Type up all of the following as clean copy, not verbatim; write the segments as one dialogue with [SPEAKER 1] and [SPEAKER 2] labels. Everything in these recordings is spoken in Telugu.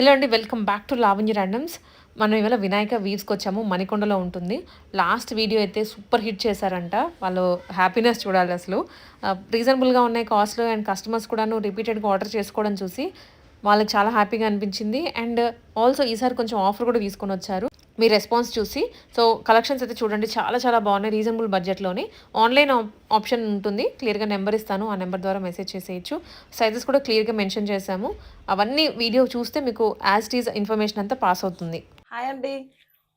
[SPEAKER 1] హలో అండి. Welcome back to Lavanya randoms. మనం ఇవాళ వినాయక వీవ్స్‌కొచ్చాము. మణికొండలో ఉంటుంది. లాస్ట్ వీడియో అయితే సూపర్ హిట్ చేశారంట. వాళ్ళు హ్యాపీనెస్ చూడాలసలు. రీజనబుల్‌గా ఉన్నాయి కాస్ట్‌లు అండ్ కస్టమర్స్ కూడాను రిపీటెడ్‌గా ఆర్డర్ చేసుకోవడం చూసి వాళ్ళకి చాలా హ్యాపీగా అనిపించింది. అండ్ ఆల్సో ఈసారి కొంచెం ఆఫర్ కూడా తీసుకొనొచ్చారు. మీ రెస్పాన్స్ చూసి. సో, కలెక్షన్స్ అయితే చూడండి చాలా చాలా బాగున్నాయి. రీజనబుల్ బడ్జెట్‌లోనే. ఆన్‌లైన్ ఆప్షన్ ఉంటుంది. క్లియర్‌గా నెంబర్ ఇస్తాను. ఆ నెంబర్ ద్వారా మెసేజ్ చేసేయొచ్చు. సైజెస్ కూడా క్లియర్‌గా మెన్షన్ చేశాము. అవన్నీ వీడియో చూస్తే మీకు యాజ్ ఇట్ ఈజ్ ఇన్ఫర్మేషన్ అంతా పాస్ అవుతుంది.
[SPEAKER 2] హాయ్ అండి.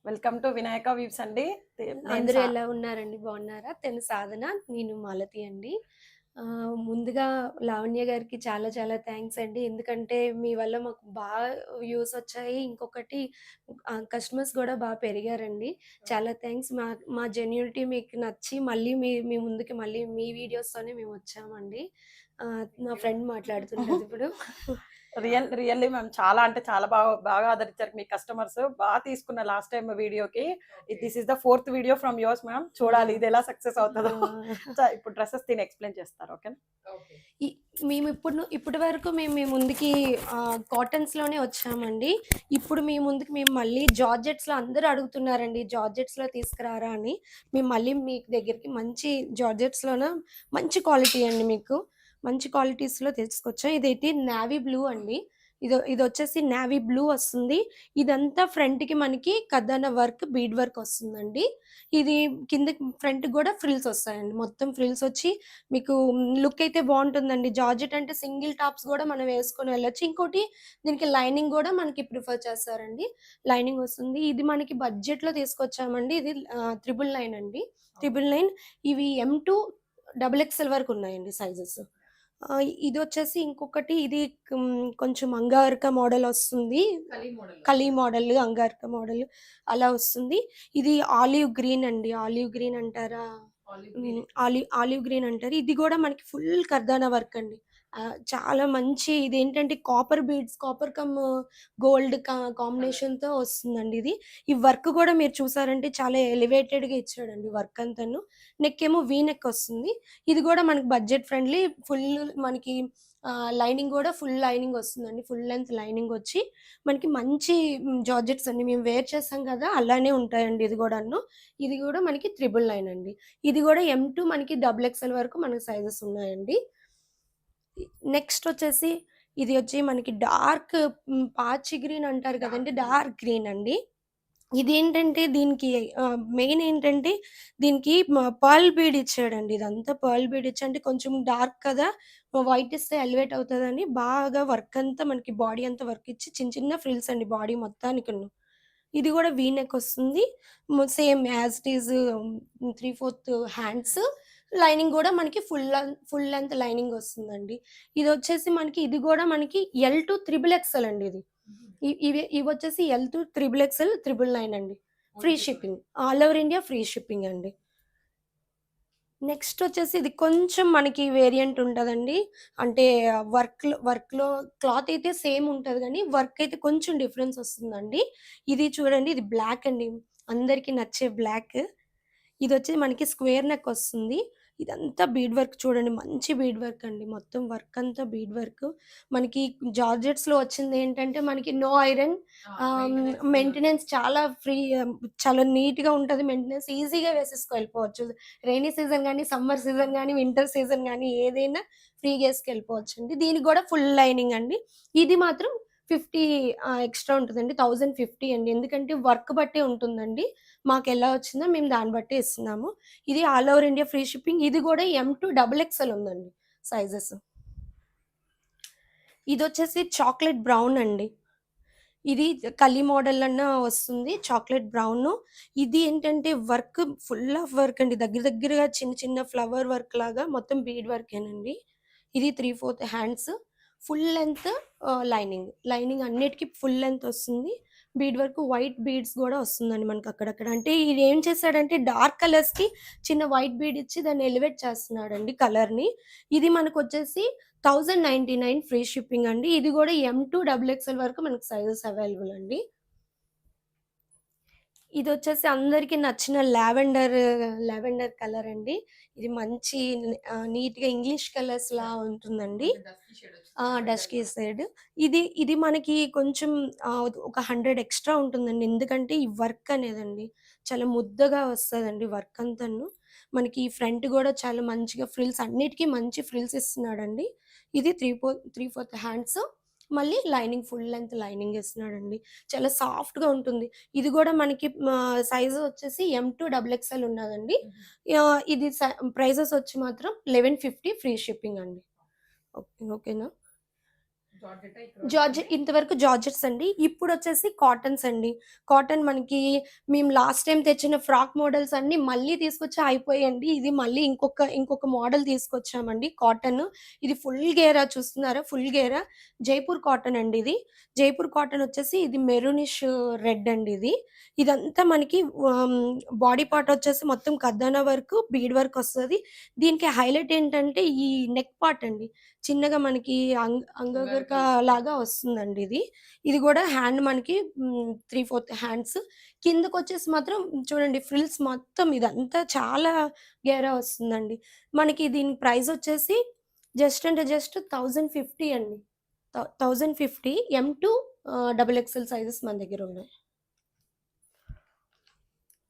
[SPEAKER 2] వెల్కమ్ టు వినాయక వీవ్స్ అండి. నేను
[SPEAKER 3] అందరూ
[SPEAKER 2] సా
[SPEAKER 3] ఎలా ఉన్నారండి? బాగున్నారా? తను సాధన, నేను మాలతి అండి. ముందుగా లావణ్య గారికి చాలా చాలా థాంక్స్ అండి. ఎందుకంటే మీ వల్ల మాకు వ్యూస్ వచ్చాయి. ఇంకొకటి కస్టమర్స్ గూడా పెరిగారండి. చాలా థాంక్స్. మా మా జెన్యూనిటీ మీకు నచ్చి మళ్ళీ మీ మీ ముందుకి మళ్ళీ మీ వీడియోస్‌తోనే మేమొచ్చామండి. నా ఫ్రెండ్ మాట్లాడుతుంటదిప్పుడు.
[SPEAKER 2] రియల్లీ మ్యామ్ చాలా అంటే చాలా బాగా ఆదరించారు మీ కస్టమర్స్. బాగా తీసుకున్న లాస్ట్ టైమ్ వీడియోకి. దిస్ ఈస్ ద 4థ్ వీడియో ఫ్రమ్ యువర్స్ మ్యామ్. చూడాలి ఇది ఎలా సక్సెస్ అవుతదో. ఇప్పుడు డ్రెసెస్ ఎక్స్‌ప్లెయిన్ చేస్తారు. ఓకేనా?
[SPEAKER 3] ఇ ఇప్పటి వరకు మేము మీ ముందుకి కాటన్స్‌లోనే వచ్చామండి. ఇప్పుడు మీ ముందుకి మేము మళ్ళీ జార్జెట్స్‌లో అందరూ అడుగుతున్నారండి. జార్జెట్స్‌లో తీసుకురారా అని. మేము మళ్ళీ మీ దగ్గరికి మంచి జార్జెట్స్‌లోన మంచి క్వాలిటీ అండి మీకు. మంచి క్వాలిటీస్‌లో తీసుకొచ్చాం. ఇదైతే నేవీ బ్లూ అండి. ఇదొచ్చేసి నేవీ బ్లూ వస్తుంది. ఇదంతా ఫ్రంట్‌కి మనకి కథాన వర్క్, బీడ్ వర్క్ వస్తుందండి. ఇది కిందకి ఫ్రంట్‌కి గూడా ఫ్రిల్స్ వస్తాయండి. మొత్తం ఫ్రిల్స్ వచ్చి మీకు లుక్ అయితే బావుంటుందండి. జార్జెట్ అంటే సింగిల్ టాప్స్ గూడా మనం వేసుకొని వెళ్ళొచ్చు. ఇంకోటి దీనికి లైనింగ్ గూడా మనకి ప్రిఫర్ చేస్తారండి. లైనింగ్ వస్తుంది. ఇది మనకి బడ్జెట్‌లో తీసుకొచ్చామండి. ఇది 999 అండి. 999 ఇవి M2 డబుల్ ఎక్స్‌ఎల్ వరకు ఉన్నాయండి సైజెస్. ఇదొచ్చేసి ఇంకొకటి ఇది కొంచెం అంగారక మోడల్ వస్తుంది. కలీ మోడల్, అంగారక మోడల్ అలా వస్తుంది. ఇది ఆలివ్ గ్రీన్ అండి. ఆలివ్ గ్రీన్ అంటారా? ఆలివ్ గ్రీన్ అంటారు. ఇది గూడా మనకి ఫుల్ కర్దానా వర్క్ అండి. చాలా మంచి ఇదేంటంటే copper beads, copper come gold కాంబినేషన్‌తో వస్తుందండి ఇది. ఈ వర్క్ గూడా మీరు చూసారంటే చాలా ఎలివేటెడ్‌గా ఇచ్చాడండి వర్క్ అంతాను. నెక్ ఏమో వీ నెక్ వస్తుంది. ఇది గూడా మనకి బడ్జెట్ ఫ్రెండ్లీ ఫుల్ మనకి లైనింగ్ గూడా ఫుల్ లైనింగ్ వస్తుందండి. ఫుల్ లెంగ్త్ లైనింగ్ వచ్చి మనకి మంచి జార్జెట్స్ అండి. మేము వేర్ చేసాం గదా! అలానే ఉంటాయండి ఇది గూడాను. ఇది గూడా మనకి 999 అండి. ఇది గూడా M2 మనకి డబుల్ ఎక్స్‌ఎల్ వరకు మనకి సైజెస్ ఉన్నాయండి. నెక్స్ట్ వచ్చేసి ఇది వచ్చి మనకి డార్క్ పాచి గ్రీన్ అంటారు కదండీ! డార్క్ గ్రీన్ అండి. ఇదేంటంటే దీనికి మెయిన్ ఏంటంటే దీనికి పర్ల్ బీడ్ ఇచ్చాడండి. ఇదంతా పర్ల్ బీడ్ ఇచ్చి అంటే కొంచెం డార్క్ కదా! వైట్ ఇస్తే ఎలివేట్ అవుతదని బాగా వర్క్ అంతా మనకి బాడీ అంతా వర్క్ ఇచ్చి చిన్న చిన్న ఫ్రిల్స్ అండి బాడీ మొత్తానికును. ఇది గూడా వీ నెక్ వస్తుంది. Same as it is 3/4 hands. Lining గూడా మనకి ఫుల్ లెంగ్త్ లైనింగ్ వస్తుందండి. ఇదొచ్చేసి మనకి ఇది గూడా మనకి ఎల్ టు త్రిబుల్ ఎక్స్ఎల్ అండి ఇది. ఇవొచ్చేసి ఎల్ టు త్రిబుల్ ఎక్స్ఎల్ 999 అండి. Free shipping. All over India free shipping అండి. నెక్స్ట్ వచ్చేసి ఇది కొంచెం మనకి వేరియంట్ ఉంటదండి. అంటే వర్క్‌లో క్లాత్ అయితే సేమ్ ఉంటది గానీ, వర్క్ అయితే కొంచెం డిఫరెన్స్ వస్తుందండి. ఇది చూడండి ఇది బ్లాక్ అండి. అందరికి నచ్చే బ్లాక్. ఇదొచ్చి మనకి స్క్వేర్ నెక్ వస్తుంది. ఇదంతా బీడ్ వర్క్ చూడండి. మంచి బీడ్ వర్క్ అండి. మొత్తం వర్క్ అంతా బీడ్ వర్క్. మనకి జార్జెట్స్‌లో వచ్చిందేంటంటే మనకి నో ఐరన్ మెయింటెనెన్స్ చాలా చాలా నీట్‌గా ఉంటది. మెయింటెనెన్స్ ఈజీగా వేసేసుకెళ్ళిపోవచ్చు. రెయినీ సీజన్ గానీ, సమ్మర్ సీజన్ గానీ, వింటర్ సీజన్ గానీ ఏదైనా ఫ్రీగా ఏసుకెళ్ళిపోవచ్చండి. దీనికి గూడా ఫుల్ లైనింగ్ అండి. ఇది మాత్రం 50 ఎక్స్‌ట్రా ఉంటదండి. 1050 అండి. ఎందుకంటే వర్క్ బట్టే ఉంటుందండి. మాకెలా వచ్చిందో మేము దాన్ని బట్టే ఇస్తున్నాము. ఇది all over India free shipping. ఇది గూడా M2 డబుల్ ఎక్స్‌ఎల్ ఉందండి సైజెస్. ఇదొచ్చేసి చాక్లేట్ బ్రౌన్ అండి. ఇది కలీ మోడల్ అన్నా వస్తుంది. Chocolate brown. ఇది ఏంటంటే వర్క్ ఫుల్ ఆఫ్ వర్క్ అండి. దగ్గర దగ్గరగా చిన్న చిన్న ఫ్లవర్ వర్క్ లాగా మొత్తం బీడ్ వర్కేనండి. ఇది 3/4 hands. Full length lining. Lining అన్నిటికి ఫుల్ లెంగ్త్ వస్తుంది. బీడ్ వర్క్ వైట్ బీడ్స్ గూడా వస్తుందండి మనకి అక్కడక్కడ. అంటే ఇదేం చేశాడంటే డార్క్ కలర్స్‌కి చిన్న వైట్ బీడ్ ఇచ్చి దాన్ని ఎలివేట్ చేస్తున్నాడండి కలర్‌ని. ఇది మనకొచ్చేసి 1099 ఫ్రీ షిప్పింగ్ అండి. ఇది గూడా M2 డబుల్ ఎక్స్‌ఎల్ వరకు మనకు సైజెస్ అవైలబుల్ అండి. ఇదొచ్చేసి అందరికి నచ్చిన లావెండర్ కలర్ అండి. ఇది మంచి నీట్‌గా ఇంగ్లీష్ కలర్స్‌లా ఉంటుందండి. Dusky shade. ఇది మనకి కొంచెం ఒక 100 ఎక్స్‌ట్రా ఉంటుందండి. ఎందుకంటే ఈ వర్క్ అనేదండి చాలా ముద్దగా వస్తదండి వర్క్ అంతాను. మనకి ఫ్రంట్ గూడా చాలా మంచిగా ఫ్రిల్స్ అన్నిటికి మంచి ఫ్రిల్స్ ఇస్తున్నాడండి. ఇది 3/4 హ్యాండ్స్. మళ్ళీ లైనింగ్ ఫుల్ లెంగ్త్ లైనింగ్ ఇస్తున్నాడండి. చాలా సాఫ్ట్‌గా ఉంటుంది. ఇది గూడా మనకి సైజ్ వచ్చేసి M2 డబుల్ ఎక్స్ఎల్ ఉన్నదండి. ఇది ప్రైజెస్ వచ్చి మాత్రం 1150 ఫ్రీ షిప్పింగ్ అండి. ఓకేనా? ఇంతవరకు జార్జెట్స్ అండి. ఇప్పుడొచ్చేసి కాటన్స్ అండి. కాటన్ మనకి మేము లాస్ట్ టైమ్ తెచ్చిన ఫ్రాక్ మోడల్స్ అన్నీ మళ్ళీ తీసుకొచ్చి అయిపోయాయండి. ఇది మళ్ళీ ఇంకొక మోడల్ తీసుకొచ్చామండి కాటన్. ఇది ఫుల్ గేరా చూస్తున్నారా? ఫుల్ గేరా జైపూర్ కాటన్ అండి ఇది. జైపూర్ కాటన్ వచ్చేసి ఇది మెరూనిష్ రెడ్ అండి ఇది. ఇదంతా మనకి ఆహ్, బాడీ పార్ట్ వచ్చేసి మొత్తం కద్దానా వర్క్, బీడ్ వర్క్ వస్తది. దీనికి హైలైట్ ఏంటంటే ఈ నెక్ పార్ట్ అండి. చిన్నగా మనకి అంగగరక లాగా వస్తుందండి ఇది. ఇది గూడా హ్యాండ్ మనకి 3/4 హ్యాండ్స్. కిందకొచ్చేసి మాత్రం చూడండి ఫ్రిల్స్ మొత్తం ఇదంతా చాలా గేరా వస్తుందండి. మనకి దీని ప్రైస్ వచ్చేసి జస్ట్ అంటే జస్ట్ 1050 అండి. 1050 M2 డబుల్ ఎక్స్ఎల్ సైజెస్ మన దగ్గరున్నాయి.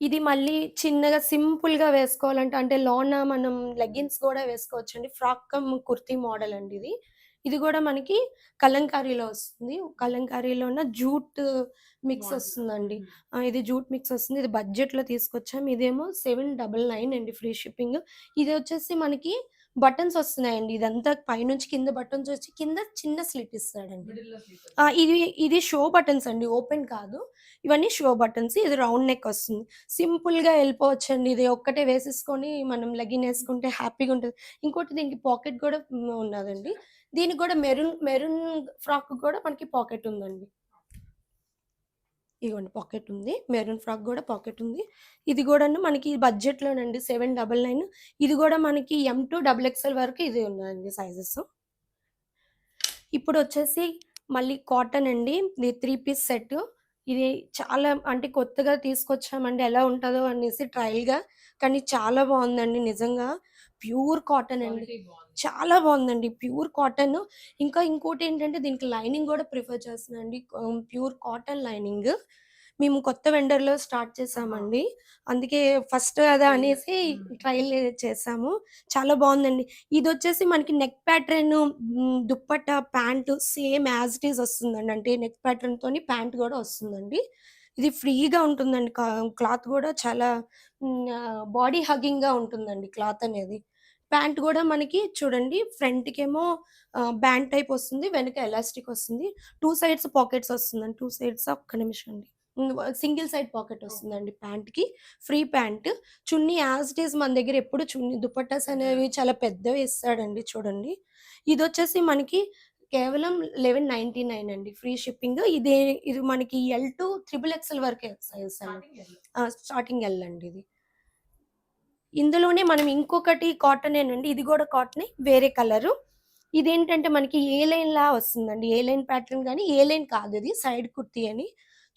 [SPEAKER 3] ఇది మళ్ళీ చిన్నగా సింపుల్‌గా వేసుకోవాలంటే అంటే లోన మనం లెగ్గిన్స్ గూడా వేసుకోవచ్చండి. ఫ్రాక్ కమ్ కుర్తీ మోడల్ అండి ఇది. ఇది గూడా మనకి కలంకారీలో వస్తుంది. కలంకారీలోన జూట్ మిక్స్ వస్తుందండి. ఇది జూట్ మిక్స్ వస్తుంది. ఇది బడ్జెట్‌లో తీసుకొచ్చాం. ఇదేమో 799 అండి ఫ్రీ షిప్పింగ్. ఇది వచ్చేసి మనకి బటన్స్ వస్తున్నాయండి. ఇదంతా పైనుంచి కింద బటన్స్ వచ్చి కింద చిన్న స్లిట్ ఇస్తాడండి. ఇది షో బటన్స్ అండి. ఓపెన్ కాదు. ఇవన్నీ షో బటన్స్. ఇది రౌండ్ నెక్ వస్తుంది. సింపుల్‌గా ఎళ్ళిపోవచ్చండి. ఇది ఒక్కటే వేసేసుకొని మనం లెగ్గిన్ ఏసుకుంటే హ్యాపీగా ఉంటది. ఇంకోటి దీనికి పాకెట్ గూడా ఉన్నదండి. దీనికి గూడా మెరూన్ ఫ్రాక్‌కి గూడా మనకి పాకెట్ ఉందండి. ఇగోండి పాకెట్ ఉంది. మెరూన్ ఫ్రాక్ గూడా పాకెట్ ఉంది. ఇది గూడాను మనకి బడ్జెట్‌లోనండి 799. ఇది గూడా మనకి M2 డబుల్ ఎక్స్ఎల్ వరకు ఇది ఉన్నాయండి సైజెస్. ఇప్పుడొచ్చేసి మళ్ళీ కాటన్ అండి. ఇది 3 పీస్ సెట్. ఇది చాలా అంటే కొత్తగా తీసుకొచ్చామండి. ఎలా ఉంటదో అనేసి ట్రయల్‌గా. కానీ చాలా బావుందండి నిజంగా. ప్యూర్ కాటన్ అండి. చాలా బావుందండి. Pure cotton. ఇంకా ఇంకోటేంటంటే దీనికి లైనింగ్ గూడా ప్రిఫర్ చేస్తున్నానండి. Pure cotton lining. మేము కొత్త వెండర్‌లో స్టార్ట్ చేశామండి. అందుకే ఫస్ట్ అదా అనేసి ట్రయల్ చేశాము. చాలా బావుందండి. ఇదొచ్చేసి మనకి neck pattern dupatta, pant same as it is వస్తుందండి. అంటే నెక్ ప్యాటర్న్‌తోని ప్యాంట్ గూడా వస్తుందండి. ఇది ఫ్రీగా ఉంటుందండి. క్లాత్ గూడా చాలా బాడీ హగ్గింగ్‌గా ఉంటుందండి క్లాత్ అనేది. ప్యాంట్ గూడా మనకి చూడండి ఫ్రంట్‌కేమో బ్యాండ్ టైప్ వస్తుంది. వెనక ఎలాస్టిక్ వస్తుంది. 2 సైడ్స్ పాకెట్స్ వస్తుందండి. 2 సైడ్స్ ఒక్క నిమిషం అండి. సింగిల్ సైడ్ పాకెట్ వస్తుందండి ప్యాంట్‌కి. Free pant. Chunni as it is మన దగ్గర ఎప్పుడు చున్నీ దుపట్టాస్ అనేవి చాలా పెద్దవి ఇస్తాడండి చూడండి. ఇదొచ్చేసి మనకి కేవలం 1199 అండి. Free shipping. ఇది మనకి ఎల్ టు త్రిబుల్ ఎక్స్ఎల్ వరకే సైజ్ అండి. స్టార్టింగ్ ఎల్ అండి ఇది. ఇందులోనే మనం ఇంకొకటి కాటనేనండి. ఇది గూడా కాటనే వేరే కలరు. ఇదేంటంటే మనకి ఏ లైన్‌లా వస్తుందండి. ఏ లైన్ ప్యాటర్న్ గాని, ఏ లైన్ కాదిది. సైడ్ కుర్తీ అని.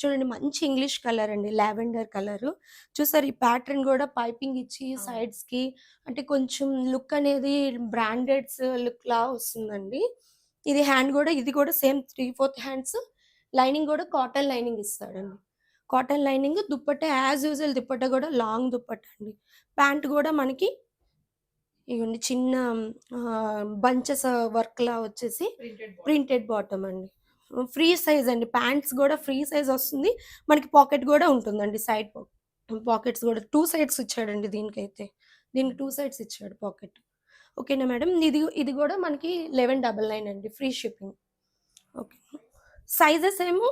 [SPEAKER 3] చూడండి మంచి ఇంగ్లీష్ కలర్ అండి. Lavender colour. చూసారు ఈ ప్యాటర్న్ గూడా పైపింగ్ ఇచ్చి సైడ్స్‌కి అంటే కొంచెం లుక్ అనేది బ్రాండెడ్స్ లుక్‌లా వస్తుందండి. ఇది గూడా సేమ్ 3/4 హ్యాండ్స్. లైనింగ్ గూడా కాటన్ లైనింగ్ ఇస్తాడండి. Cotton lining dupatta as usual dupatta గూడా లాంగ్ దుపట్టా అండి. ప్యాంట్ గూడా మనకి ఇగోండి చిన్న బంచెస్ వర్క్‌లా వచ్చేసి ప్రింటెడ్ బాటమ్ అండి. ఫ్రీ సైజ్ అండి. ప్యాంట్స్ గూడా ఫ్రీ సైజ్ వస్తుంది. మనకి పాకెట్ గూడా ఉంటుందండి. సైడ్ పాకెట్స్ గూడా 2 సైడ్స్ ఇచ్చాడండి దీనికైతే. దీనికి 2 సైడ్స్ ఇచ్చాడు పాకెట్. ఓకేనా మేడం. ఇది గూడా మనకి 1199 అండి. Free shipping. ఓకే. సైజెస్ ఏమో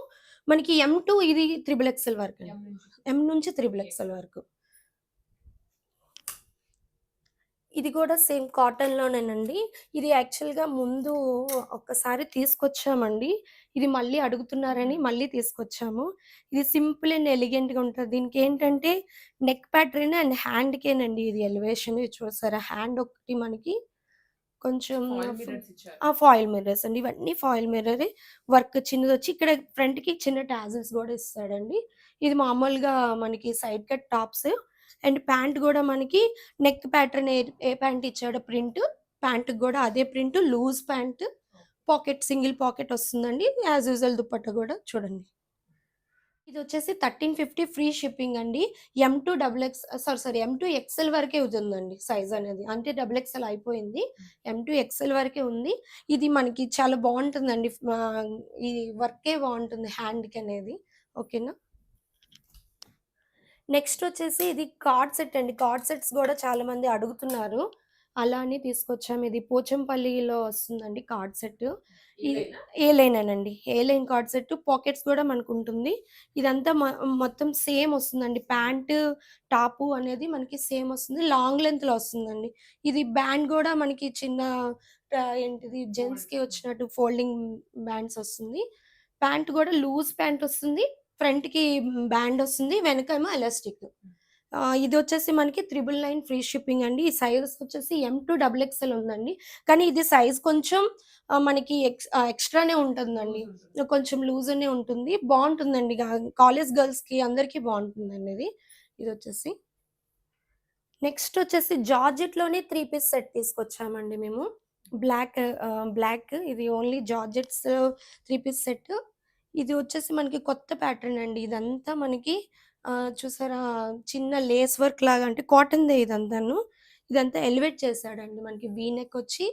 [SPEAKER 3] మనకి M2 ఇది త్రిబుల్ ఎక్స్ఎల్ వరకండి. M నుంచి త్రిబుల్ ఎక్స్ఎల్ వరకు. ఇది కూడా సేమ్ కాటన్‌లోనేనండి. ఇది యాక్చువల్‌గా ముందు ఒక్కసారి తీసుకొచ్చామండి. ఇది మళ్ళీ అడుగుతున్నారని మళ్ళీ తీసుకొచ్చాము. ఇది సింపుల్ అండ్ ఎలిగెంట్‌గా ఉంటది. దీనికేంటంటే నెక్ ప్యాటర్న్ అండ్ హ్యాండ్‌కేనండి ఇది ఎలివేషన్. ఇది చూసారా? హ్యాండ్ ఒకటి మనకి కొంచెం
[SPEAKER 1] ఫాయిల్ మిర్రర్స్ ఇచ్చారు.
[SPEAKER 3] ఫాయిల్ మిర్రర్స్ అండి. ఇవన్నీ ఫాయిల్ మిర్రరే. వర్క్ చిన్నదొచ్చి ఇక్కడ ఫ్రంట్‌కి చిన్న టాజిల్స్ గూడా ఇస్తాడండి. ఇది మామూలుగా మనకి side cut tops. And pant గూడా మనకి నెక్ ప్యాటర్న్ ఏ ప్యాంట్ ఇచ్చాడో ప్రింట్, ప్యాంట్‌కి గూడా అదే print, loose pant, pocket single pocket వస్తుందండి. యాజ్ యూజువల్ దుపట్టా గూడా చూడండి. ఇదొచ్చేసి 1350 ఫ్రీ షిప్పింగ్ అండి. M2 ఎక్స్ఎల్ వరకే ఉందండి సైజ్ అనేది. అంటే డబుల్ ఎక్స్ఎల్ అయిపోయింది. M2 ఎక్స్ఎల్ వరకే ఉంది. ఇది మనకి చాలా బావుంటుందండి. ఈ వర్కే బావుంటుంది హ్యాండ్‌కి అనేది. ఓకేనా? నెక్స్ట్ వచ్చేసి ఇది కార్డ్ సెట్ అండి. కార్డ్ సెట్స్ గూడా చాలా మంది అడుగుతున్నారు. అలా అని తీసుకొచ్చాము. ఇది పోచంపల్లిలో వస్తుందండి కార్డ్ సెట్. ఇది ఏ లైనేనండి. ఏ లైన్ కార్డ్ సెట్. పాకెట్స్ గూడా మనకుంటుంది. ఇదంతా మొత్తం సేమ్ వస్తుందండి. ప్యాంటు, టాపు అనేది మనకి సేమ్ వస్తుంది. లాంగ్ లెంగ్త్‌లో వస్తుందండి. ఇది బ్యాండ్ గూడా మనకి చిన్న ఏంటిది జెంట్స్‌కి వచ్చినట్టు ఫోల్డింగ్ బ్యాండ్స్ వస్తుంది. ప్యాంట్ గూడా లూజ్ ప్యాంట్ వస్తుంది. ఫ్రంట్‌కి బ్యాండ్ వస్తుంది. వెనకేమో ఎలాస్టిక్. ఇదొచ్చేసి మనకి 999 ఫ్రీ షిప్పింగ్ అండి. ఈ సైజ్ వచ్చేసి M2 డబుల్ ఎక్స్ఎల్ ఉందండి. కానీ ఇది సైజ్ కొంచెం మనకి ఎక్స్‌ట్రానే ఉంటుందండి. కొంచెం లూజనే ఉంటుంది. బావుంటుందండి. కాలేజ్ గర్ల్స్‌కి అందరికీ బావుంటుందండి ఇది. ఇదొచ్చేసి. నెక్స్ట్ వచ్చేసి జార్జెట్‌లోనే 3 పీస్ సెట్ తీసుకొచ్చామండి మేము. బ్లాక్ ఇది ఓన్లీ జార్జెట్స్ 3 పీస్ సెట్. ఇది వచ్చేసి మనకి కొత్త ప్యాటర్న్ అండి. ఇదంతా మనకి చూసారా చిన్న లేస్ వర్క్ లాగా అంటే కాటన్‌దే ఇదంతాను. ఇదంతా ఎలివేట్ చేశాడండి. మనకి వీ నెక్ వచ్చి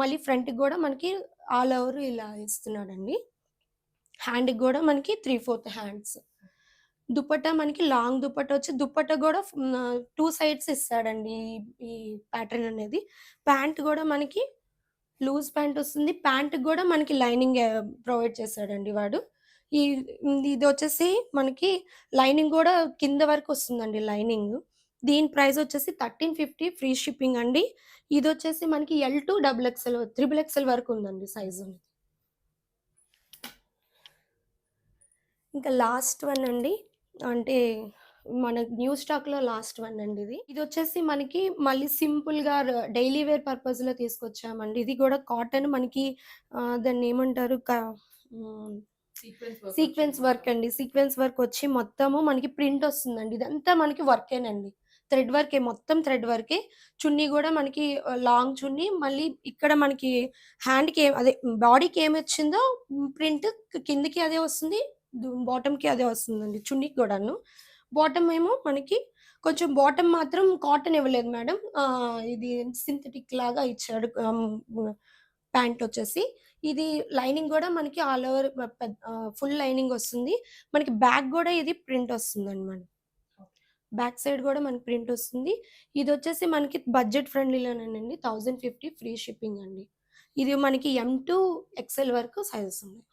[SPEAKER 3] మళ్ళీ ఫ్రంట్‌కి గూడా మనకి ఆల్ ఓవర్ ఇలా ఇస్తున్నాడండి. హ్యాండ్‌కి గూడా మనకి 3/4 హ్యాండ్స్. దుపట్టా మనకి లాంగ్ దుపట్టా వచ్చి దుపట్టా గూడా 2 సైడ్స్ ఇస్తాడండి ఈ ప్యాటర్న్ అనేది. ప్యాంట్ గూడా మనకి లూజ్ ప్యాంట్ వస్తుంది. ప్యాంట్‌కి గూడా మనకి లైనింగ్ ప్రొవైడ్ చేశాడండి వాడు. ఈ ఇదొచ్చేసి మనకి లైనింగ్ గూడా కింద వరకు వస్తుందండి లైనింగ్. దీని ప్రైస్ వచ్చేసి 1350 ఫ్రీ షిప్పింగ్ అండి. ఇదొచ్చేసి మనకి L2 double XL, triple XL వరకు ఉందండి సైజ్ అనేది. ఇంకా లాస్ట్ వన్ అండి. అంటే మన న్యూ స్టాక్‌లో లాస్ట్ వన్ అండి ఇది. ఇదొచ్చేసి మనకి మళ్ళీ సింపుల్‌గా డైలీ వేర్ పర్పస్‌లో తీసుకొచ్చామండి. ఇది గూడా కాటన్ మనకి దాన్నేమంటారు సీక్వెన్స్ వర్క్ అండి. సీక్వెన్స్ వర్క్ వచ్చి మొత్తము మనకి ప్రింట్ వస్తుందండి. ఇదంతా మనకి వర్కేనండి. థ్రెడ్ వర్కే. మొత్తం థ్రెడ్ వర్కే. చున్నీ గూడా మనకి లాంగ్ చున్నీ. మళ్ళీ ఇక్కడ మనకి హ్యాండ్‌కి అదే బాడీకి ఏమొచ్చిందో ప్రింట్ కిందకి అదే వస్తుంది. బాటమ్‌కి అదే వస్తుందండి. చున్నీకి గూడాను. బాటమ్ ఏమో మనకి కొంచెం బాటమ్ మాత్రం కాటన్ ఇవ్వలేదు మేడం. ఇది సింథటిక్ లాగా ఇచ్చాడు. ప్యాంట్ వచ్చేసి. ఇది లైనింగ్ గూడా మనకి ఆల్ ఓవర్ ఫుల్ లైనింగ్ వస్తుంది. మనకి బ్యాక్ గూడా ఇది ప్రింట్ వస్తుందండి మనకి. బ్యాక్ సైడ్ గూడా మనకి ప్రింట్ వస్తుంది. ఇదొచ్చేసి మనకి బడ్జెట్ ఫ్రెండ్లీలోనేనండి. 1050 ఫ్రీ షిప్పింగ్ అండి. ఇది మనకి M2 ఎక్స్ఎల్ వరకు సైజెస్ ఉన్నాయి.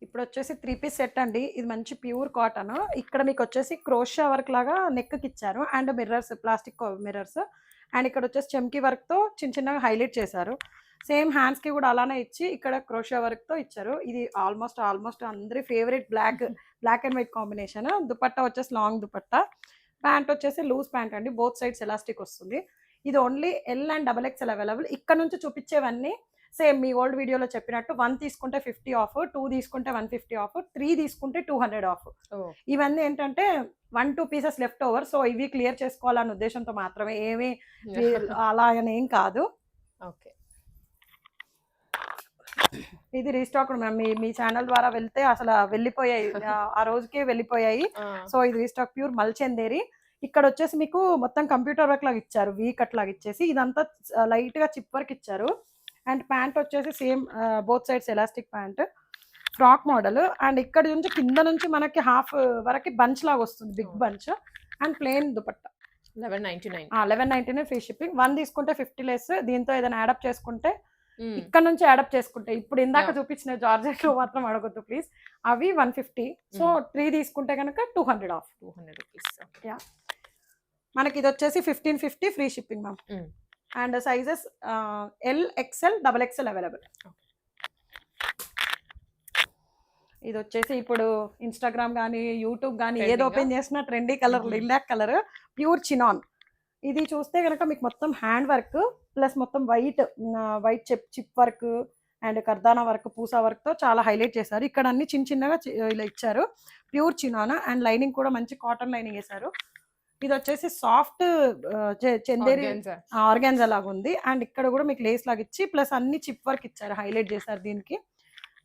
[SPEAKER 2] ఇప్పుడు వచ్చేసి 3 పీస్ సెట్ అండి. ఇది మంచి ప్యూర్ కాటన్. ఇక్కడ మీకు వచ్చేసి క్రోషియా వర్క్ లాగా నెక్‌కి ఇచ్చారు. And mirrors, plastic mirrors. And ఇక్కడ వచ్చేసి చెమ్కీ వర్క్‌తో చిన్న చిన్నగా హైలైట్ చేశారు. సేమ్ హ్యాండ్స్‌కి కూడా అలానే ఇచ్చి ఇక్కడ క్రోషియా వర్క్‌తో ఇచ్చారు. ఇది ఆల్మోస్ట్ అందరి favourite black and white combination. Dupatta వచ్చేసి లాంగ్ దుపట్టా. ప్యాంట్ వచ్చేసి లూజ్ ప్యాంట్ అండి. బోత్ సైడ్స్ ఎలాస్టిక్ వస్తుంది. ఇది only L and double XL available. ఇక్కడ నుంచి చూపించేవన్నీ సేమ్ మీ ఓల్డ్ వీడియోలో చెప్పినట్టు 1 తీసుకుంటే 50 ఆఫ్, 2 తీసుకుంటే 150 ఆఫ్, 3 తీసుకుంటే 200 ఆఫ్. ఇవన్నీ ఏంటంటే 1-2 పీసెస్ లెఫ్ట్ ఓవర్. సో ఇవి క్లియర్ చేసుకోవాలన్న ఉద్దేశంతో మాత్రమే. ఏమీ అలా అని ఏం కాదు.
[SPEAKER 1] ఓకే.
[SPEAKER 2] ఇది రీస్టాక్ మ్యామ్. మీ ఛానల్ ద్వారా వెళ్తే అసలు వెళ్ళిపోయాయి. ఆ రోజుకే వెళ్ళిపోయాయి. సో ఇది రీస్టాక్ ప్యూర్ మల్చందేరి. ఇక్కడ వచ్చేసి మీకు మొత్తం కంప్యూటర్ వర్క్ లాగా ఇచ్చారు. వీ కట్ లాగా ఇచ్చేసి ఇదంతా లైట్ గా చిప్ వర్క్ ఇచ్చారు. అండ్ ప్యాంట్ వచ్చేసి same both sides elastic pant, frock model. And ఇక్కడ నుంచి కింద నుంచి మనకి హాఫ్ వరకు బంచ్ లాగా వస్తుంది, big bunch. And plain dupatta 1199 free shipping. 1 తీసుకుంటే 50 లెస్. దీంతో ఏదైనా యాడప్ చేసుకుంటే ఇక్కడ నుంచి యాడప్ చేసుకుంటే ఇప్పుడు ఇందాక చూపించిన జార్జెట్ లో మాత్రం అడగొద్దు ప్లీజ్. అవి 150. సో 3 తీసుకుంటే కనుక 200 ఆఫ్. 200 రూపీస్. మనకి ఇది వచ్చేసి 1550 free shipping ma'am. And sizes L, XL, double XL available. ఇది వచ్చేసి ఇప్పుడు ఇన్స్టాగ్రామ్ కానీ యూట్యూబ్ కానీ ఏది ఓపెన్ చేసినా trendy colour lilac colour pure chinon. ఇది చూస్తే కనుక మీకు మొత్తం హ్యాండ్ వర్క్ ప్లస్ మొత్తం white chip work and kardana work, పూసా వర్క్తో చాలా హైలైట్ చేశారు. ఇక్కడ అన్ని చిన్నగా ఇలా ఇచ్చారు. ప్యూర్ చినానా అండ్ లైనింగ్ కూడా మంచి కాటన్ లైనింగ్ వేశారు. ఇది వచ్చేసి సాఫ్ట్ చందేరి ఆర్గాన్జా లాగా ఉంది. అండ్ ఇక్కడ కూడా మీకు లేస్ లాగా ఇచ్చి ప్లస్ అన్ని చిప్ వర్క్ ఇచ్చారు, హైలైట్ చేశారు. దీనికి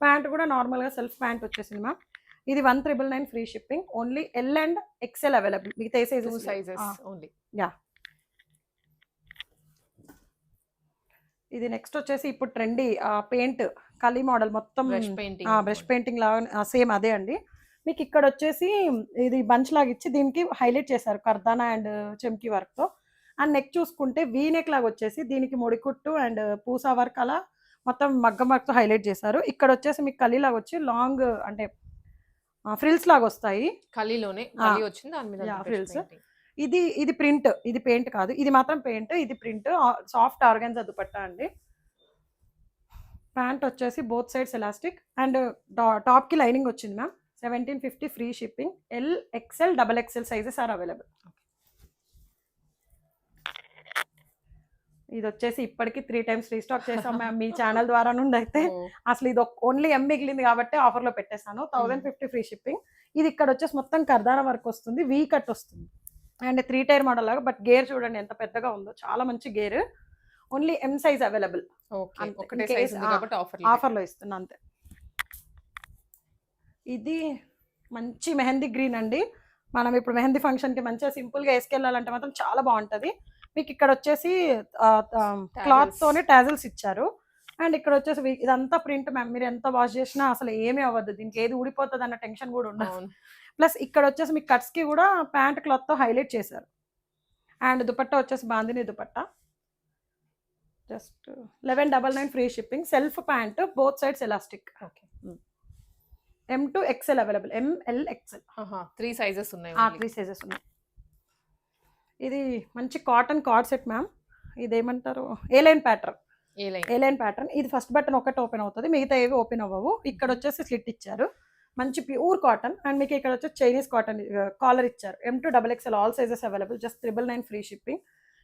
[SPEAKER 2] ప్యాంట్ కూడా నార్మల్గా సెల్ఫ్ ప్యాంట్ వచ్చేసింది మ్యామ్. ఇది 1999 free shipping. Only L and XL available. మిగతా సైజెస్
[SPEAKER 1] ఓన్లీ.
[SPEAKER 2] యా. ఇది నెక్స్ట్ వచ్చేసి ఇప్పుడు ట్రెండీ పెయింట్ కలీ మోడల్ మొత్తం బ్రష్ పెయింటింగ్ లాగా సేమ్ అదే అండి. మీకు ఇక్కడ వచ్చేసి ఇది బంచ్ లాగా ఇచ్చి దీనికి హైలైట్ చేశారు కర్దానా అండ్ చెమ్కి వర్క్తో. అండ్ నెక్ చూసుకుంటే వీ నెక్ లాగా వచ్చేసి దీనికి ముడికుట్టు అండ్ పూసా వర్క్ అలా మొత్తం మగ్గం వర్క్తో హైలైట్ చేశారు. ఇక్కడ వచ్చేసి మీకు కలీ లాగా వచ్చి లాంగ్ అంటే ఫ్రిల్స్ లాగా వస్తాయి.
[SPEAKER 1] కలీలోనే వచ్చింది దాని మీద
[SPEAKER 2] ఫ్రిల్స్. ఇది ప్రింట్, ఇది పెయింట్ కాదు, ఇది మాత్రం పెయింట్, ఇది ప్రింట్. సాఫ్ట్ ఆర్గాన్జా దుపట్టా అండి. ప్యాంట్ వచ్చేసి both sides elastic and top కి లైనింగ్ వచ్చింది ma'am. 1750 free shipping. L, XL, XXL sizes are available. ఇది వచ్చేసి ఇప్పటికి 3 times రీస్టాక్ చేసాం మ్యామ్ మీ ఛానల్ ద్వారా నుండి. అయితే అసలు ఇది ఓన్లీ ఎం మిగిలింది కాబట్టి ఆఫర్లో పెట్టేశాను. 1050 ఫ్రీ షిప్పింగ్. ఇది ఇక్కడ వచ్చేసి మొత్తం కర్దానా వర్క్ వస్తుంది, వీ కట్ వస్తుంది అండ్ 3 tier మోడల్ లాగా. బట్ గేర్ చూడండి ఎంత పెద్దగా ఉందో, చాలా మంచి gear. Only M size available. ఆఫర్లో ఇస్తున్నా అంతే. ఇది మంచి మెహందీ గ్రీన్ అండి. మనం ఇప్పుడు మెహందీ ఫంక్షన్కి మంచిగా సింపుల్గా వేసుకెళ్ళాలంటే మాత్రం చాలా బాగుంటుంది. మీకు ఇక్కడ వచ్చేసి క్లాత్తోనే టాజల్స్ ఇచ్చారు. అండ్ ఇక్కడ వచ్చేసి ఇదంతా ప్రింట్ మ్యామ్. మీరు ఎంత వాష్ చేసినా అసలు ఏమీ అవ్వద్దు, దీనికి ఏది ఊడిపోతుంది అన్న టెన్షన్ కూడా ఉండదు. ప్లస్ ఇక్కడ వచ్చేసి మీకు కట్స్కి కూడా ప్యాంట్ క్లాత్తో హైలైట్ చేశారు. అండ్ దుపట్టా వచ్చేసి bandhani dupatta. Just 1199 free shipping. Self pant, both sides elastic.
[SPEAKER 1] Okay.
[SPEAKER 2] M to XL available. M, L, XL
[SPEAKER 1] 3 sizes ఉన్నాయి.
[SPEAKER 2] 3 సైజెస్ ఉన్నాయి. ఇది మంచి కాటన్ కార్డ్ సెట్ మ్యామ్. ఇదేమంటారు, ఏ లైన్ ప్యాటర్న్. ఇది ఫస్ట్ బటన్ ఒకటి ఓపెన్ అవుతుంది, మిగతా ఏవి ఓపెన్ అవ్వవు. ఇక్కడ వచ్చేసి స్లిట్ ఇచ్చారు, మంచి ప్యూర్ కాటన్. అండ్ మీకు ఇక్కడ వచ్చేసి చైనీస్ కాటన్ కాలర్ ఇచ్చారు. M to XXL all sizes available. Just 999 free shipping.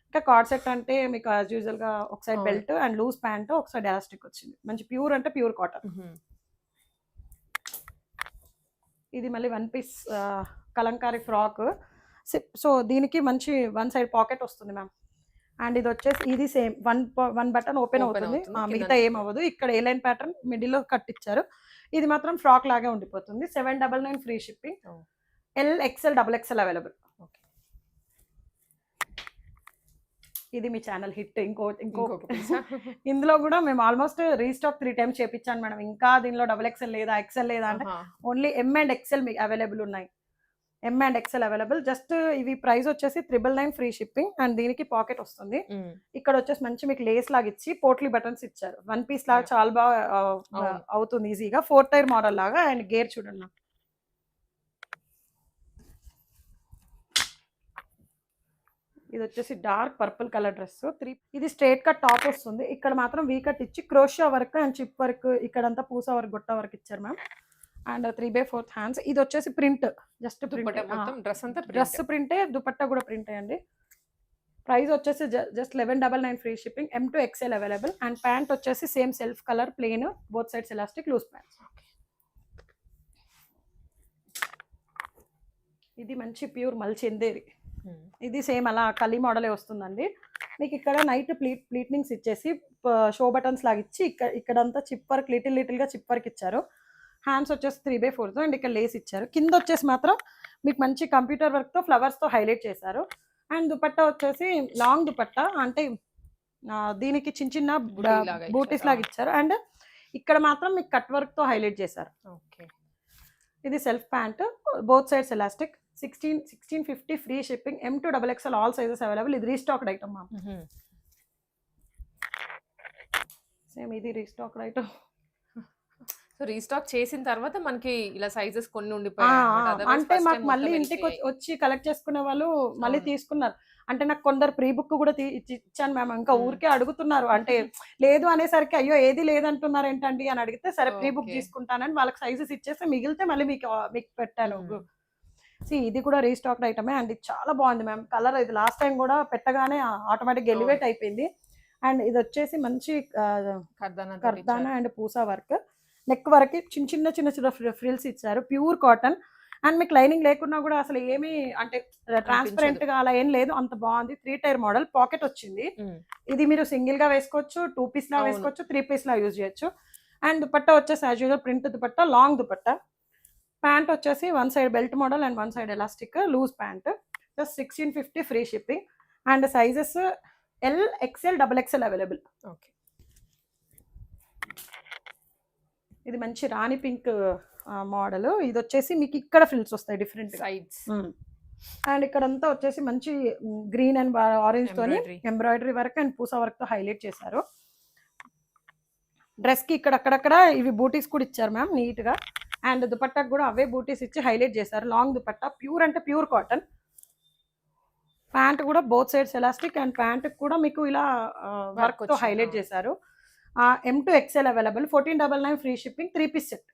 [SPEAKER 2] ఇంకా కార్డ్ సెట్ అంటే మీకు యాజ్ యూజువల్గా ఒక side belt and loose pant, ఒక సైడ్ ఎలాస్టిక్ వచ్చింది. మంచి ప్యూర్ అంటే ప్యూర్ కాటన్. ఇది మళ్ళీ 1 piece కలంకారీ ఫ్రాక్. సో దీనికి మంచి 1 side పాకెట్ వస్తుంది మ్యామ్. అండ్ ఇది వచ్చేసి ఇది సేమ్ 1 button ఓపెన్ అవుతుంది, మిగతా ఏం అవ్వదు. ఇక్కడ ఏ లైన్ ప్యాటర్న్ మిడిల్లో కట్ ఇచ్చారు. ఇది మాత్రం ఫ్రాక్ లాగే ఉండిపోతుంది. 799 free shipping. L, XL, XXL available. ఇది మీ ఛానల్ హిట్. ఇందులో కూడా మేము ఆల్మోస్ట్ రీస్టాక్ 3 times చేపించాను మేడం. ఇంకా దీనిలో XXL లేదా, XL లేదా అంటే ఓన్లీ M and XL మీకు అవైలబుల్ ఉన్నాయి. M and XL available. Just ఇవి ప్రైస్ వచ్చేసి 999 ఫ్రీ షిప్పింగ్. అండ్ దీనికి పాకెట్ వస్తుంది. ఇక్కడ వచ్చేసి మంచి మీకు లేస్ లాగా ఇచ్చి పోట్లీ బటన్స్ ఇచ్చారు. 1 piece లాగా చాలా బాగా అవుతుంది ఈజీగా. 4 tier మోడల్ లాగా. అండ్ గేర్ చూడండి. ఇది వచ్చేసి డార్క్ పర్పుల్ కలర్ డ్రెస్. ఇది స్ట్రైట్ కట్ టాప్ వస్తుంది. ఇక్కడ మాత్రం వీ కట్ ఇచ్చి crochet work and chip work, ఇక్కడంతా పూసా వర్క్, గొట్ట వర్క్ ఇచ్చారు మ్యామ్. And 3/4 hands. ఇది వచ్చేసి ప్రింట్, జస్ట్ ప్రింట్. డ్రెస్ ప్రింటే, దుపట్టా కూడా ప్రింట్ అండి. ప్రైస్ వచ్చేసి just 1199 free shipping. M to XL available. And pant వచ్చేసి same self colour plain, both sides elastic, loose pants. ఇది మంచి ప్యూర్ మల్చిందేరి. ఇది సేమ్ అలా కలీ మోడలే వస్తుందండి. మీకు ఇక్కడ నైట్ ప్లీట్నింగ్స్ ఇచ్చేసి షో బటన్స్ లాగా ఇచ్చి ఇక్కడంతా చిప్ వర్క్, లిటిల్గా చిప్ వర్క్ ఇచ్చారు. హ్యాండ్స్ వచ్చేసి 3/4 అండ్ ఇక్కడ లేస్ ఇచ్చారు. కింద వచ్చేసి మాత్రం మీకు మంచి కంప్యూటర్ వర్క్తో ఫ్లవర్స్తో హైలైట్ చేశారు. అండ్ దుపట్టా వచ్చేసి లాంగ్ దుపట్టా, అంటే దీనికి చిన్న బూటీస్ లాగా ఇచ్చారు. అండ్ ఇక్కడ మాత్రం మీకు కట్ వర్క్తో హైలైట్ చేశారు. ఇది self pant, both sides elastic. 1650 free shipping. M to XXL all sizes available. ఇది రీస్టాక్డ్ ఐటమ్ మ్యామ్. సేమ్ ఇది రీస్టాక్డ్ ఐటమ్.
[SPEAKER 1] సో రీస్టాక్ చేసిన తర్వాత మనకి ఇలా సైజెస్ కొన్ని ఉండిపోయాయి.
[SPEAKER 2] అంటే మాకు మళ్ళీ ఇంటికి వచ్చి కలెక్ట్ చేసుకునే వాళ్ళు మళ్ళీ తీసుకున్నారు. అంటే నాకు కొందరు ప్రీ బుక్ కూడా ఇచ్చాను మ్యామ్. ఇంకా ఊరికే అడుగుతున్నారు, అంటే లేదు అనేసరికి అయ్యో ఏది లేదంటున్నారు ఏంటండి అని అడిగితే సరే ప్రీ బుక్ తీసుకుంటానని వాళ్ళకి సైజెస్ ఇచ్చేస్తే మిగిలితే మళ్ళీ మీకు పెట్టాను. ఇది కూడా రీస్టాక్డ్ ఐటమే. అండ్ ఇది చాలా బాగుంది మ్యామ్. కలర్ ఇది లాస్ట్ టైం కూడా పెట్టగానే ఆటోమేటిక్ ఎలివేట్ అయిపోయింది. అండ్ ఇది వచ్చేసి మంచి
[SPEAKER 1] కర్దానా
[SPEAKER 2] కర్దానా అండ్ పూసా వర్క్, నెక్ వరకు చిన్న చిన్న చిన్న ఫ్రిల్స్ ఇచ్చారు, ప్యూర్ కాటన్. అండ్ మీకు లైనింగ్ లేకున్నా కూడా అసలు ఏమీ అంటే ట్రాన్స్పరెంట్ గా అలా ఏం లేదు, అంత బాగుంది. 3 టైర్ మోడల్, పాకెట్ వచ్చింది. ఇది మీరు సింగిల్ గా వేసుకోవచ్చు, 2 పీస్ లా వేసుకోవచ్చు, 3 పీస్ లా యూజ్ చేయొచ్చు. అండ్ దుపట్టా వచ్చేసి as usual print dupatta, long dupatta. Pant వచ్చేసి 1 side belt model and 1 side elastic loose pant, just 1650 free shipping. And sizes L, XL, XXL available.
[SPEAKER 1] Okay.
[SPEAKER 2] ఇది మంచి రాణి పింక్ మోడల్. ఇది వచ్చేసి మీకు ఇక్కడ ఫ్రిల్స్ వస్తాయి డిఫరెంట్
[SPEAKER 1] సైడ్స్.
[SPEAKER 2] అండ్ ఇక్కడంతా వచ్చేసి మంచి గ్రీన్ అండ్ ఆరెంజ్ తోని embroidery work and Pusa work తో హైలైట్ చేశారు. డ్రెస్ కి ఇక్కడ అక్కడక్కడ ఇవి బూటీస్ కూడా ఇచ్చారు మ్యామ్ నీట్ గా. అండ్ దుపట్టాకు కూడా అవే బూటీస్ ఇచ్చి హైలైట్ చేశారు. లాంగ్ దుపట్టా, ప్యూర్ అంటే ప్యూర్ కాటన్. ప్యాంట్ కూడా both sides elastic and pant కూడా మీకు ఇలా వర్క్ తో హైలైట్ చేశారు. M to XL available, 1499 free shipping, 3 piece set.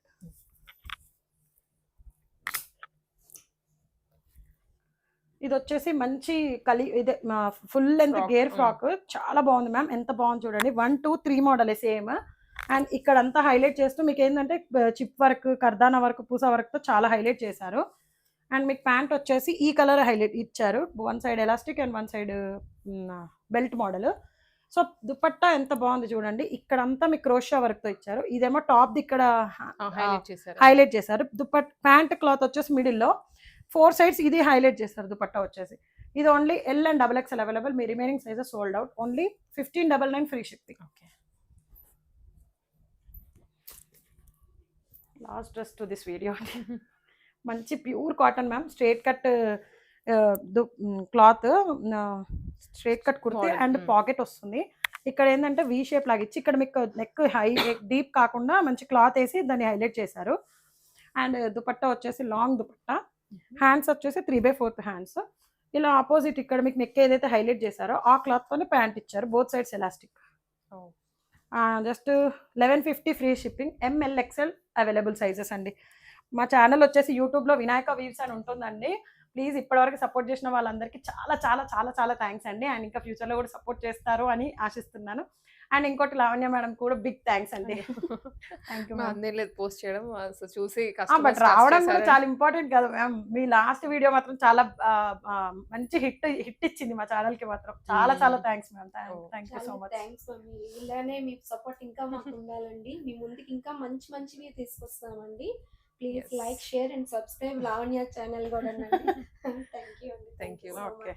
[SPEAKER 2] ఇది వచ్చేసి మంచి ఇదే ఫుల్ లెంత్ గేర్ ఫ్రాక్, చాలా బాగుంది మ్యామ్. ఎంత బాగుంది చూడండి, 1, 2, 3 మోడల్ సేమ్. అండ్ ఇక్కడ అంతా హైలైట్ చేస్తూ మీకు ఏంటంటే చిప్ వర్క్, కర్దానా వర్క్, పూసా వర్క్ తో చాలా హైలైట్ చేశారు. అండ్ మీకు ప్యాంట్ వచ్చేసి ఈ కలర్ హైలైట్ ఇచ్చారు, 1 side elastic and 1 side belt model. So dupatta ఎంత బాగుంది చూడండి, ఇక్కడ అంతా మీకు క్రోషియా వర్క్ తో ఇచ్చారు. ఇదేమో టాప్ ఇక్కడ హైలైట్ చేశారు. ప్యాంట్ క్లాత్ వచ్చేసి మిడిల్ లో 4 సైడ్స్ ఇది హైలైట్ చేస్తారు. దుపట్టా వచ్చేసి ఇది only L and XXL available. మీ remaining sizes sold out. Only 1599 free shipping. Last dress to this video. మంచి pure cotton ma'am, straight cut cloth, straight cut kurti and pocket వస్తుంది. ఇక్కడ ఏంటంటే వి షేప్ లాగా ఇచ్చి ఇక్కడ మీకు నెక్ హై డీప్ కాకుండా మంచి క్లాత్ వేసి దాన్ని హైలైట్ చేశారు. అండ్ దుపట్టా వచ్చేసి లాంగ్ దుపట్టా, హ్యాండ్స్ వచ్చేసి 3/4 హ్యాండ్స్. ఇలా ఆపోజిట్ ఇక్కడ మీకు నెక్ ఏదైతే హైలైట్ చేశారో ఆ క్లాత్ తోనే ప్యాంట్ ఇచ్చారు, both sides elastic. Just 1150 free shipping. ML XL available sizes అండి. మా ఛానల్ వచ్చేసి యూట్యూబ్లో వినాయక వీవ్స్ అని ఉంటుందండి. ప్లీజ్ ఇప్పటివరకు సపోర్ట్ చేసిన వాళ్ళందరికీ చాలా చాలా చాలా చాలా థ్యాంక్స్ అండి. అండ్ ఇంకా ఫ్యూచర్లో కూడా సపోర్ట్ చేస్తారు అని ఆశిస్తున్నాను. అండ్ ఇంకోటి లావణ్య మేడం కూడా బిగ్ థ్యాంక్స్ అండి. Thank you ma'am.
[SPEAKER 1] లేదు పోస్ట్ చేయడం చూసి,
[SPEAKER 2] బట్ రావడం కూడా చాలా ఇంపార్టెంట్ కదా మ్యామ్. మీ లాస్ట్ వీడియో మాత్రం చాలా మంచి హిట్ ఇచ్చింది మా ఛానల్ కి మాత్రం. చాలా చాలా thanks ma'am. Thank you so much.
[SPEAKER 3] Thanks mummy. ఇలానే మీ సపోర్ట్ ఇంకా మాకు ఉండాలండి. మీ ముందుకి ఇంకా మంచి మంచివి తీసుకొస్తామండి. Please like, share and subscribe Lavanya channel కూడా. Thank you.
[SPEAKER 1] Thank you.
[SPEAKER 2] Okay.